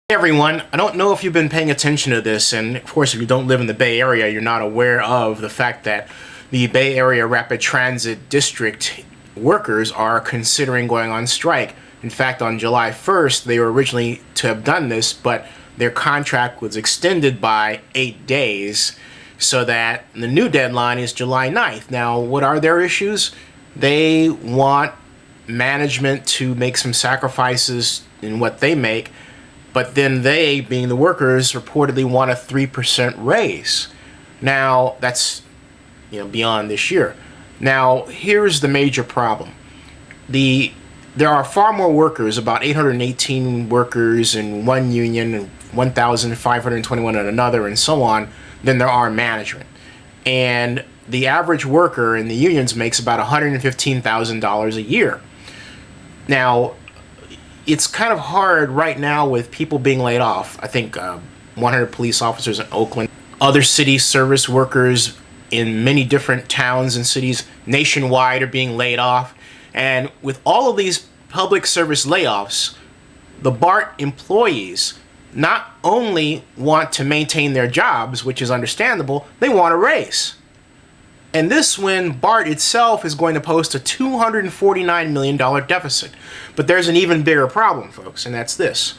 Hey everyone, I don't know if you've been paying attention to this, and of course if you don't live in the Bay Area, you're not aware of the fact that the Bay Area Rapid Transit District workers are considering going on strike. In fact, on July 1st, they were originally to have done this, but their contract was extended by 8 days, so that the new deadline is July 9th. Now, what are their issues? They want management to make some sacrifices in what they make, but then they, being the workers, reportedly want a 3% raise. Now, that's beyond this year. Now, here's the major problem. There are far more workers, about 818 workers in one union and 1,521 in another, and so on, than there are management. And the average worker in the unions makes about $115,000 a year. Now, it's kind of hard right now with people being laid off. I think 100 police officers in Oakland, other city service workers in many different towns and cities nationwide are being laid off. And with all of these public service layoffs, the BART employees not only want to maintain their jobs, which is understandable, they want a raise. And this when BART itself is going to post a $249 million deficit. But there's an even bigger problem, folks, and that's this.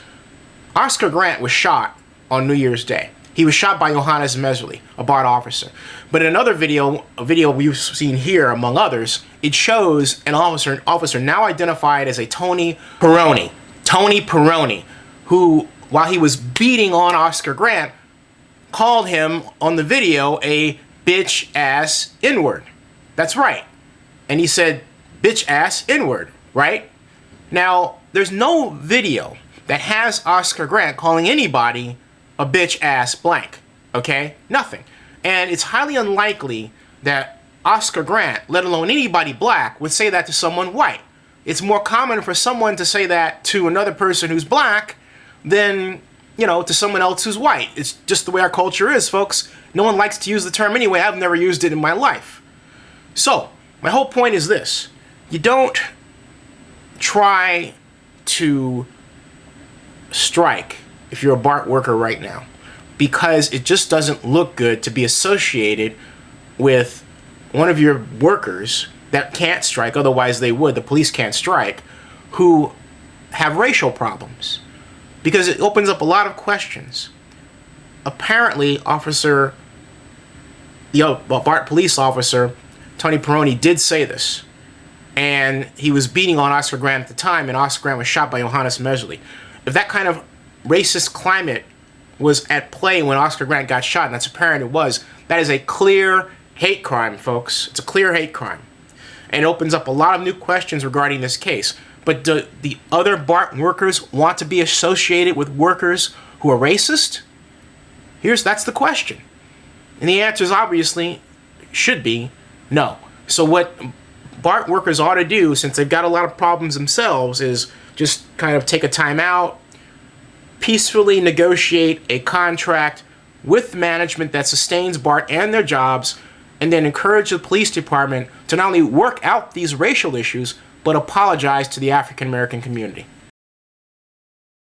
Oscar Grant was shot on New Year's Day. He was shot by Johannes Meserly, a BART officer. But in another video, a video we've seen here, among others, it shows an officer now identified as a Tony Peroni, who, while he was beating on Oscar Grant, called him on the video a bitch ass N-word. That's right. And he said bitch ass N-word, right? Now, there's no video that has Oscar Grant calling anybody a bitch ass blank, okay? Nothing. And it's highly unlikely that Oscar Grant, let alone anybody black, would say that to someone white. It's more common for someone to say that to another person who's black than, to someone else who's white. It's just the way our culture is, folks. No one likes to use the term anyway. I've never used it in my life. So, my whole point is this. You don't try to strike if you're a BART worker right now, because it just doesn't look good to be associated with one of your workers that can't strike, otherwise they would, the police can't strike, who have racial problems, because it opens up a lot of questions. Apparently, BART police officer, Tony Peroni, did say this. And he was beating on Oscar Grant at the time, and Oscar Grant was shot by Johannes Meserly. If that kind of racist climate was at play when Oscar Grant got shot, and that's apparent it was, that is a clear hate crime, folks. It's a clear hate crime. And it opens up a lot of new questions regarding this case. But do the other BART workers want to be associated with workers who are racist? That's the question. And the answer is obviously should be no. So what BART workers ought to do, since they've got a lot of problems themselves, is just kind of take a time out, peacefully negotiate a contract with management that sustains BART and their jobs, and then encourage the police department to not only work out these racial issues, but apologize to the African American community.